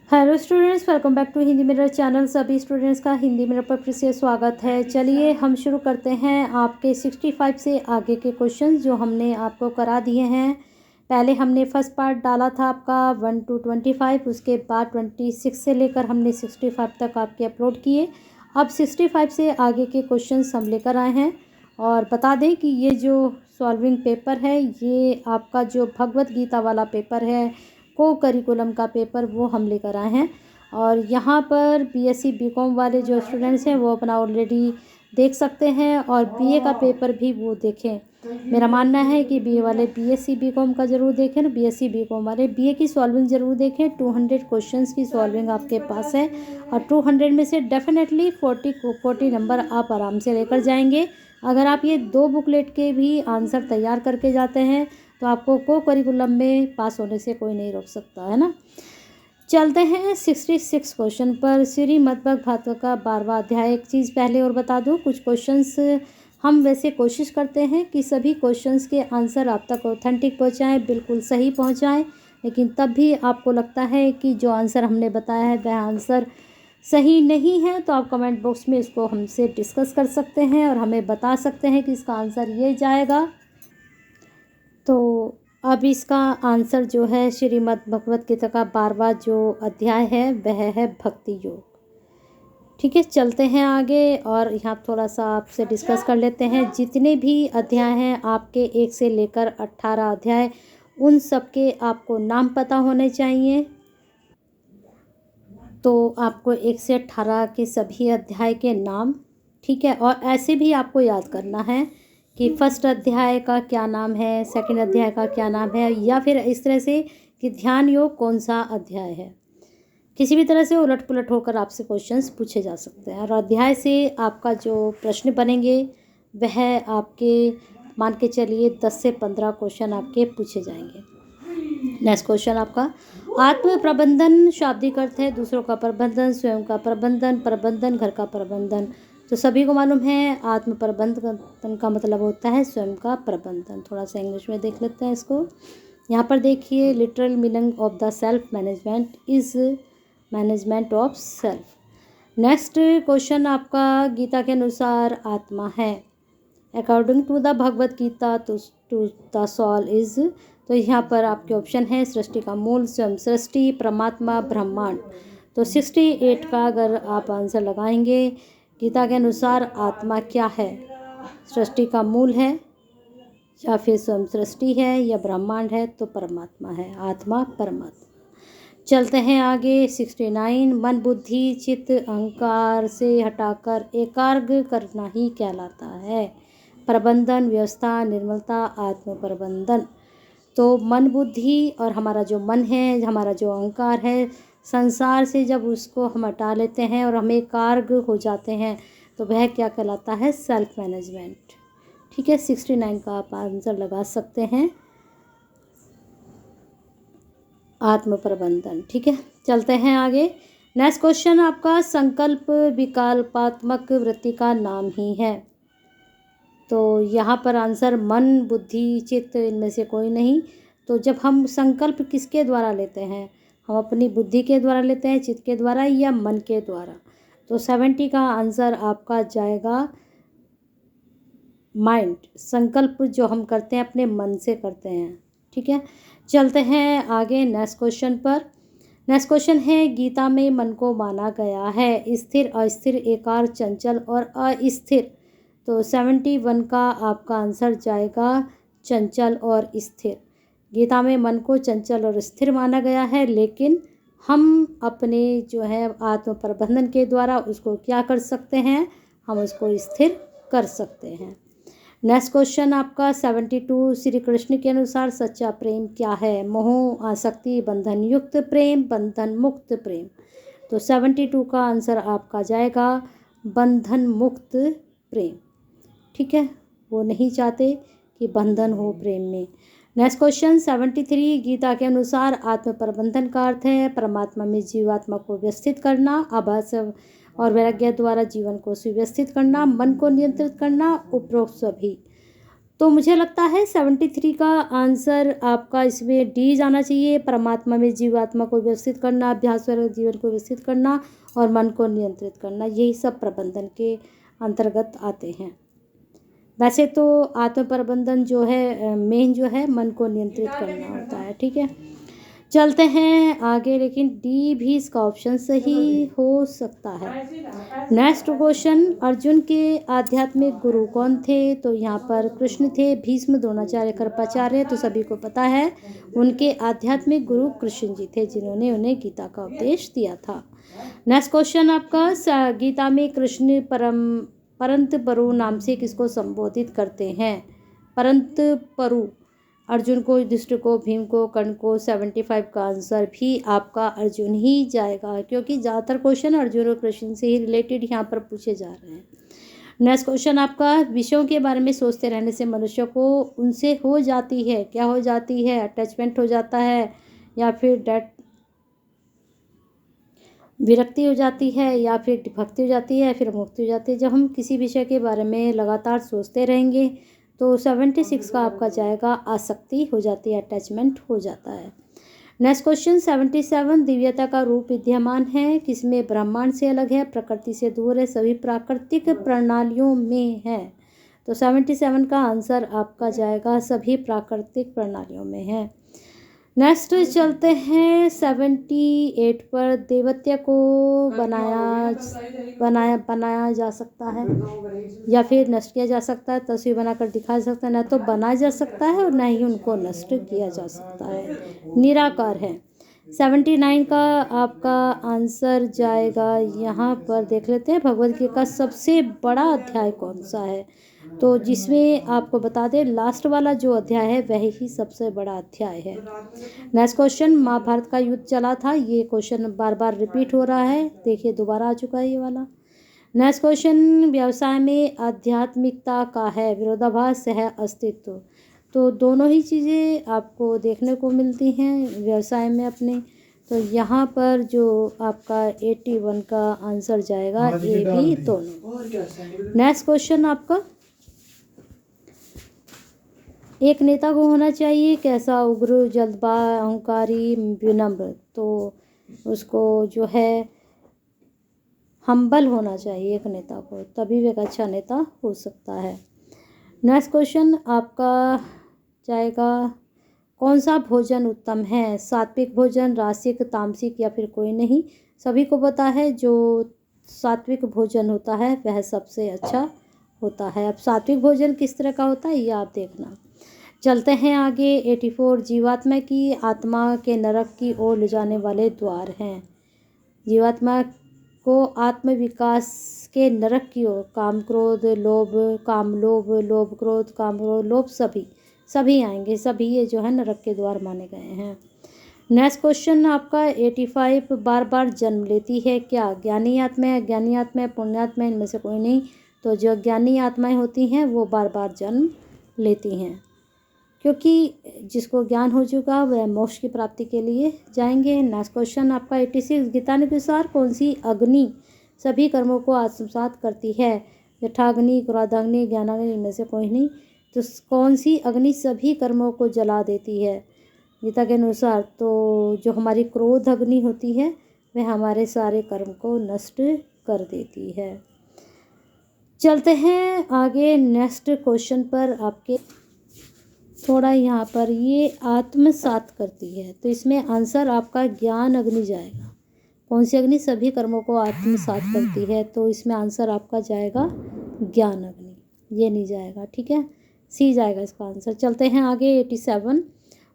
Hello students, welcome back to Hindi mirror channel. सभी students का Hindi mirror पर फिर से स्वागत है। चलिए हम शुरू करते हैं आपके 65 से आगे के क्वेश्चंस जो हमने आपको करा दिए हैं। पहले हमने फर्स्ट पार्ट डाला था आपका 1 to 25, उसके बाद 26 से लेकर हमने 65 तक आपके अपलोड किए। अब 65 से आगे के क्वेश्चंस हम लेकर आए हैं। और बता दें कि ये जो सॉल्विंग पेपर है ये आपका जो भगवत गीता वाला पेपर है, को करिकुलम का पेपर, वो हम लेकर आए हैं। और यहाँ पर बीएससी बीकॉम वाले जो स्टूडेंट्स हैं वो अपना ऑलरेडी देख सकते हैं और बीए का पेपर भी वो देखें। मेरा मानना है कि बीए वाले बीएससी बीकॉम का ज़रूर देखें और बीएससी बीकॉम वाले बीए की सॉल्विंग ज़रूर देखें। 200 क्वेश्चंस की सॉल्विंग आपके पास है और 200 में से डेफिनेटली 40 नंबर आप आराम से लेकर जाएंगे। अगर आप ये 2 बुकलेट के भी आंसर तैयार करके जाते हैं तो आपको को करिकुलम में पास होने से कोई नहीं रोक सकता, है ना। चलते हैं 66 क्वेश्चन पर। श्रीमद्भगवत भागवत का 12वां अध्याय। एक चीज़ पहले और बता दूं, कुछ क्वेश्चंस हम वैसे कोशिश करते हैं कि सभी क्वेश्चंस के आंसर आप तक ऑथेंटिक पहुंचाएं, बिल्कुल सही पहुंचाएं। लेकिन तब भी आपको लगता है कि जो आंसर हमने बताया है वह आंसर सही नहीं है तो आप कमेंट बॉक्स में इसको हमसे डिस्कस कर सकते हैं और हमें बता सकते हैं कि इसका आंसर ये जाएगा। तो अब इसका आंसर जो है श्रीमद् भगवत गीता का 12वां जो अध्याय है वह है भक्ति योग। ठीक है, चलते हैं आगे और यहाँ थोड़ा सा आपसे डिस्कस कर लेते हैं। जितने भी अध्याय हैं आपके 1 से लेकर 18 अध्याय, उन सब के आपको नाम पता होने चाहिए। तो आपको 1 से 18 के सभी अध्याय के नाम, ठीक है, और ऐसे भी आपको याद करना है कि फर्स्ट अध्याय का क्या नाम है, सेकंड अध्याय का क्या नाम है, या फिर इस तरह से कि ध्यान योग कौन सा अध्याय है। किसी भी तरह से उलट पुलट होकर आपसे क्वेश्चंस पूछे जा सकते हैं और अध्याय से आपका जो प्रश्न बनेंगे वह आपके मान के चलिए 10 से 15 क्वेश्चन आपके पूछे जाएंगे। नेक्स्ट क्वेश्चन आपका आत्म प्रबंधन शाब्दिक अर्थ है दूसरों का प्रबंधन, स्वयं का प्रबंधन, प्रबंधन घर का प्रबंधन। तो सभी को मालूम है आत्म प्रबंधन का मतलब होता है स्वयं का प्रबंधन। थोड़ा सा इंग्लिश में देख लेते हैं इसको। यहाँ पर देखिए, literal meaning of the self management is management of self. Next question आपका गीता के अनुसार आत्मा है। According to the Bhagavad Gita to the soul is. तो यहाँ पर आपके ऑप्शन है सृष्टि का मूल, स्वयं सृष्टि, परमात्मा, ब्रह्मांड। तो 68 का अगर आप आंसर लगाएंगे, गीता के अनुसार आत्मा क्या है, सृष्टि का मूल है या फिर स्वयं सृष्टि है या ब्रह्मांड है, तो परमात्मा है, आत्मा परमात्मा। चलते हैं आगे 69। मन बुद्धि चित्त अहंकार से हटाकर एकाग्र करना ही कहलाता है। प्रबंधन, व्यवस्था, निर्मलता, आत्म प्रबंधन। तो मन बुद्धि और हमारा जो मन है, हमारा जो अहंकार है, संसार से जब उसको हम हटा लेते हैं और हम एकाग्र हो जाते हैं तो वह क्या कहलाता है, सेल्फ मैनेजमेंट। ठीक है, 69 का आप आंसर लगा सकते हैं, आत्म प्रबंधन। ठीक है, चलते हैं आगे। नेक्स्ट क्वेश्चन आपका संकल्प विकल्पात्मक वृत्ति का नाम ही है। तो यहाँ पर आंसर मन बुद्धि चित्त इनमें से कोई नहीं। तो जब हम संकल्प किसके द्वारा लेते हैं, हम अपनी बुद्धि के द्वारा लेते हैं, चित्त के द्वारा या मन के द्वारा। तो 70 का आंसर आपका जाएगा माइंड। संकल्प जो हम करते हैं अपने मन से करते हैं। ठीक है, चलते हैं आगे नेक्स्ट क्वेश्चन पर। नेक्स्ट क्वेश्चन है गीता में मन को माना गया है स्थिर, अस्थिर, एकार, चंचल और अस्थिर। तो 71 का आपका आंसर जाएगा चंचल और स्थिर। गीता में मन को चंचल और स्थिर माना गया है, लेकिन हम अपने जो है आत्म प्रबंधन के द्वारा उसको क्या कर सकते हैं, हम उसको स्थिर कर सकते हैं। नेक्स्ट क्वेश्चन आपका 72। श्री कृष्ण के अनुसार सच्चा प्रेम क्या है। मोह, आसक्ति, बंधन युक्त प्रेम, बंधन मुक्त प्रेम। तो 72 का आंसर आपका जाएगा बंधन मुक्त प्रेम। ठीक है, वो नहीं चाहते कि बंधन हो प्रेम में। Next question 73। गीता के अनुसार आत्म प्रबंधन का अर्थ है परमात्मा में जीवात्मा को व्यवस्थित करना, आभास और वैराग्य द्वारा जीवन को सुव्यवस्थित करना, मन को नियंत्रित करना, उपरोक्त सभी। तो मुझे लगता है 73 का आंसर आपका इसमें डी जाना चाहिए। परमात्मा में जीवात्मा को व्यवस्थित करना, अभ्यास वर्ग जीवन को व्यवस्थित करना और मन को नियंत्रित करना, यही सब प्रबंधन के अंतर्गत आते हैं। वैसे तो आत्म प्रबंधन जो है मेन जो है मन को नियंत्रित करना होता है। ठीक है, चलते हैं आगे, लेकिन डी भी इसका ऑप्शन सही हो सकता है। नेक्स्ट क्वेश्चन, अर्जुन के आध्यात्मिक गुरु कौन थे? तो यहाँ पर कृष्ण थे, भीष्म, द्रोणाचार्य, कृपाचार्य, तो सभी को पता है उनके आध्यात्मिक गुरु कृष्ण जी थे, जिन्होंने उन्हें गीता का उपदेश दिया था। नेक्स्ट क्वेश्चन आपका, गीता में कृष्ण परंत परु नाम से किसको संबोधित करते हैं? परंत परु, अर्जुन को, युधिष्ठिर को, भीम को, कर्ण को। 75 का आंसर भी आपका अर्जुन ही जाएगा, क्योंकि ज़्यादातर क्वेश्चन अर्जुन और कृष्ण से ही रिलेटेड यहाँ पर पूछे जा रहे हैं। नेक्स्ट क्वेश्चन आपका, विषयों के बारे में सोचते रहने से मनुष्य को उनसे हो जाती है, क्या हो जाती है? अटैचमेंट हो जाता है, या फिर विरक्ति हो जाती है, या फिर भक्ति हो जाती है, या फिर मुक्ति हो जाती है। जब हम किसी विषय के बारे में लगातार सोचते रहेंगे तो 76 का आपका जाएगा आसक्ति हो जाती है, अटैचमेंट हो जाता है। नेक्स्ट क्वेश्चन, 77 दिव्यता का रूप विद्यमान है किसमें? ब्रह्मांड से अलग है, प्रकृति से दूर है, सभी प्राकृतिक प्रणालियों में है। तो 77 का आंसर आपका जाएगा सभी प्राकृतिक प्रणालियों में है। नेक्स्ट चलते हैं 78 पर, देवत्य को बनाया जा सकता है या फिर नष्ट किया जा सकता है, तस्वीर बनाकर दिखाया जा सकता है, ना तो बनाया जा सकता है और ना ही उनको नष्ट किया जा सकता है, निराकार है। 79 का आपका आंसर जाएगा, यहाँ पर देख लेते हैं भगवद गीता का सबसे बड़ा अध्याय कौन सा है? तो जिसमें आपको बता दें लास्ट वाला जो अध्याय है वह ही सबसे बड़ा अध्याय है। नेक्स्ट क्वेश्चन, महाभारत का युद्ध चला था, ये क्वेश्चन बार बार रिपीट हो रहा है, देखिए दोबारा आ चुका है ये वाला। नेक्स्ट क्वेश्चन, व्यवसाय में आध्यात्मिकता का है विरोधाभास है अस्तित्व? तो दोनों ही चीज़ें आपको देखने को मिलती हैं व्यवसाय में अपने। तो यहाँ पर जो आपका 81 का आंसर जाएगा ए भी दोनों। नेक्स्ट क्वेश्चन आपका, एक नेता को होना चाहिए कैसा? उग्र, जल्दबाज, अहंकारी, विनम्र? तो उसको जो है हम्बल होना चाहिए एक नेता को, तभी वह एक अच्छा नेता हो सकता है। नेक्स्ट क्वेश्चन आपका जाएगा, कौन सा भोजन उत्तम है? सात्विक भोजन, रासिक, तामसिक या फिर कोई नहीं? सभी को पता है जो सात्विक भोजन होता है वह सबसे अच्छा होता है। अब सात्विक भोजन किस तरह का होता है ये आप देखना। चलते हैं आगे, 84 जीवात्मा की आत्मा के नरक की ओर ले जाने वाले द्वार हैं। जीवात्मा को आत्मविकास के नरक की ओर, काम क्रोध लोभ, काम लोभ, लोभ क्रोध, काम क्रोध लोभ, सभी आएंगे, सभी ये जो है नरक के द्वार माने गए हैं। नेक्स्ट क्वेश्चन आपका 85, बार बार जन्म लेती है क्या? ज्ञानी आत्मा, अज्ञानी आत्मा, पुण्यात्मा, इनमें से कोई नहीं? तो जो ज्ञानी आत्माएं होती हैं वो बार बार जन्म लेती हैं, क्योंकि जिसको ज्ञान हो चुका वह मोक्ष की प्राप्ति के लिए जाएंगे। नेक्स्ट क्वेश्चन आपका 86, गीतानुसार कौन सी अग्नि सभी कर्मों को आत्मसात करती है? यथाग्नि, क्रोधाग्नि, ज्ञानाग्नि, इनमें से कोई नहीं? तो कौन सी अग्नि सभी कर्मों को जला देती है गीता के अनुसार? तो जो हमारी क्रोध अग्नि होती है वह हमारे सारे कर्म को नष्ट कर देती है। चलते हैं आगे नेक्स्ट क्वेश्चन पर, आपके थोड़ा यहाँ पर ये आत्मसात करती है, तो इसमें आंसर आपका ज्ञान अग्नि जाएगा। कौन सी अग्नि सभी कर्मों को आत्मसात करती है? तो इसमें आंसर आपका जाएगा ज्ञान अग्नि, ये नहीं जाएगा, ठीक है, सी जाएगा इसका आंसर। चलते हैं आगे 87,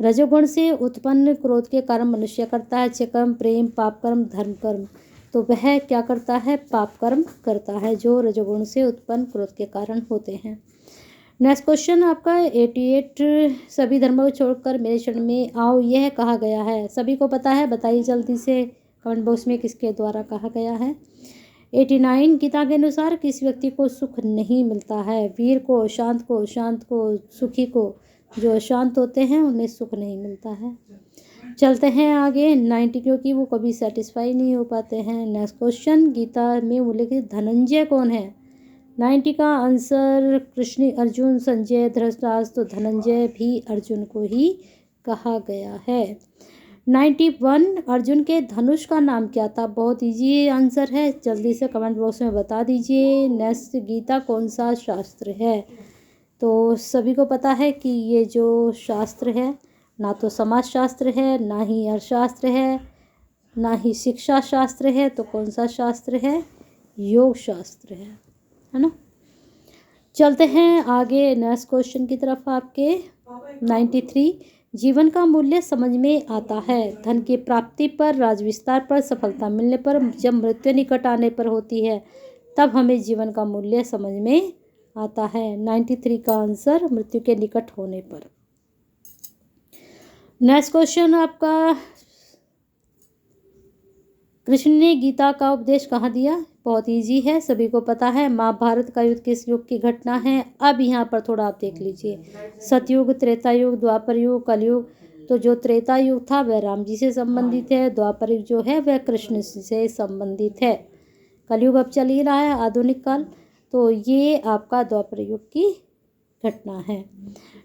रजोगुण से उत्पन्न क्रोध के कर्म मनुष्य करता है, अच्छे कर्म, प्रेम, पाप कर्म, धर्म कर्म? तो वह क्या करता है? पाप कर्म करता है, जो रजोगुण से उत्पन्न क्रोध के कारण होते हैं। नेक्स्ट क्वेश्चन आपका 88, सभी धर्मों को छोड़कर मेरे शरण में आओ यह कहा गया है? सभी को पता है, बताइए जल्दी से कमेंट बॉक्स में किसके द्वारा कहा गया है। 89, गीता के अनुसार किस व्यक्ति को सुख नहीं मिलता है? वीर को, शांत को, सुखी को? जो शांत होते हैं उन्हें सुख नहीं मिलता है। चलते हैं आगे 90, क्योंकि वो कभी सेटिस्फाई नहीं हो पाते हैं। नेक्स्ट क्वेश्चन, गीता में उल्लेखित धनंजय कौन है? 90 का आंसर कृष्ण, अर्जुन, संजय, धृतराष्ट्र, तो धनंजय भी अर्जुन को ही कहा गया है। 91 अर्जुन के धनुष का नाम क्या था? बहुत इजी आंसर है, जल्दी से कमेंट बॉक्स में बता दीजिए। नेक्स्ट, गीता कौन सा शास्त्र है? तो सभी को पता है कि ये जो शास्त्र है ना तो समाज शास्त्र है, ना ही अर्थशास्त्र है, ना ही शिक्षा शास्त्र है, तो कौन सा शास्त्र है? योग शास्त्र है ना। चलते हैं आगे नेक्स्ट क्वेश्चन की तरफ आपके। 93 जीवन का मूल्य समझ में आता है धन की प्राप्ति पर, राज विस्तार पर, सफलता मिलने पर, जब मृत्यु निकट आने पर होती है तब हमें जीवन का मूल्य समझ में आता है। 93 का आंसर मृत्यु के निकट होने पर। नेक्स्ट क्वेश्चन आपका, कृष्ण ने गीता का उपदेश कहाँ दिया? बहुत इजी है, सभी को पता है। महाभारत का युद्ध किस युग की घटना है? अब यहाँ पर थोड़ा आप देख लीजिए, सतयुग, त्रेता युग, द्वापर युग, कलयुग। तो जो त्रेता युग था वह राम जी से संबंधित है, द्वापर युग जो है वह कृष्ण से संबंधित है, कलयुग अब चल ही रहा है आधुनिक काल, तो ये आपका द्वापर युग की घटना है।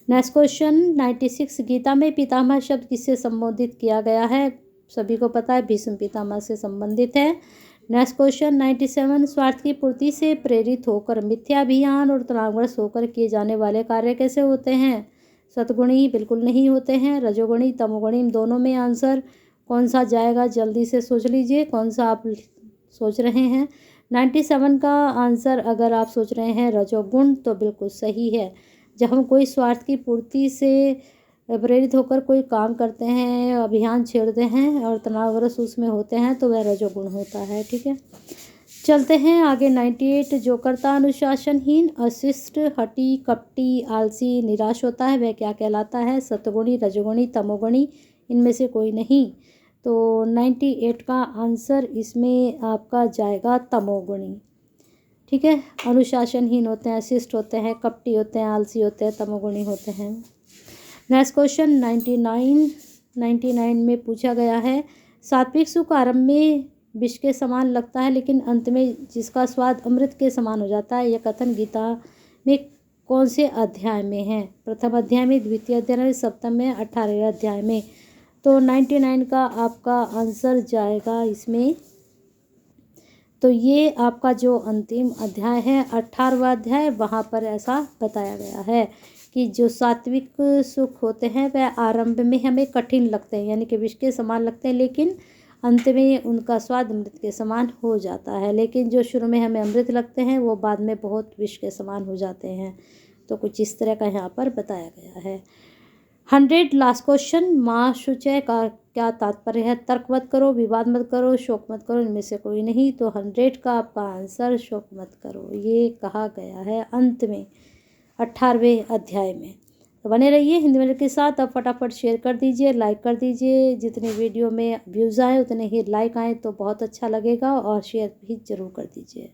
नेक्स्ट क्वेश्चन 96 गीता में पितामह शब्द किससे संबोधित किया गया है? सभी को पता है, भीष्म पितामह से संबंधित है। नेक्स्ट क्वेश्चन 97 स्वार्थ की पूर्ति से प्रेरित होकर मिथ्याभिमान और तनावग्रस्त होकर किए जाने वाले कार्य कैसे होते हैं? सतगुणी बिल्कुल नहीं होते हैं, रजोगुणी, तमोगुणी, इन दोनों में आंसर कौन सा जाएगा? जल्दी से सोच लीजिए कौन सा आप सोच रहे हैं। 97 का आंसर अगर आप सोच रहे हैं रजोगुण तो बिल्कुल सही है। जब हम कोई स्वार्थ की पूर्ति से प्रेरित होकर कोई काम करते हैं, अभियान छेड़ते हैं और तनावग्रस्त उसमें होते हैं तो वह रजोगुण होता है। ठीक है, चलते हैं आगे। 98 जो करता अनुशासनहीन, अशिष्ट, हठी, कपटी, आलसी, निराश होता है वह क्या कहलाता है? सतगुणी, रजोगुणी, तमोगुणी, इनमें से कोई नहीं। तो 98 का आंसर इसमें आपका जाएगा तमोगुणी। ठीक है, अनुशासनहीन होते हैं, अशिष्ट होते हैं, कपटी होते हैं, आलसी होते हैं, तमोगुणी होते हैं। नेक्स्ट क्वेश्चन 99 में पूछा गया है, सात्विक सुख आरंभ में विष के समान लगता है लेकिन अंत में जिसका स्वाद अमृत के समान हो जाता है, यह कथन गीता में कौन से अध्याय में है? प्रथम अध्याय में, द्वितीय अध्याय में, सप्तम में, 18वें अध्याय में। तो 99 का आपका आंसर जाएगा इसमें, तो ये आपका जो अंतिम अध्याय है 18वां अध्याय, वहाँ पर ऐसा बताया गया है कि जो सात्विक सुख होते हैं वह आरंभ में हमें कठिन लगते हैं, यानी कि विष के समान लगते हैं, लेकिन अंत में उनका स्वाद अमृत के समान हो जाता है। लेकिन जो शुरू में हमें अमृत लगते हैं वो बाद में बहुत विष के समान हो जाते हैं। तो कुछ इस तरह का यहाँ पर बताया गया है। 100 लास्ट क्वेश्चन, माँ शुचय का क्या तात्पर्य है? तर्क मत करो, विवाद मत करो, शोक मत करो, इनमें से कोई नहीं। तो 100 का आपका आंसर शोक मत करो, ये कहा गया है अंत में 18वें अध्याय में। तो बने रहिए हिंदी मीडियम के साथ। अब फटाफट शेयर कर दीजिए, लाइक कर दीजिए, जितने वीडियो में व्यूज़ आए उतने ही लाइक आए तो बहुत अच्छा लगेगा, और शेयर भी ज़रूर कर दीजिए।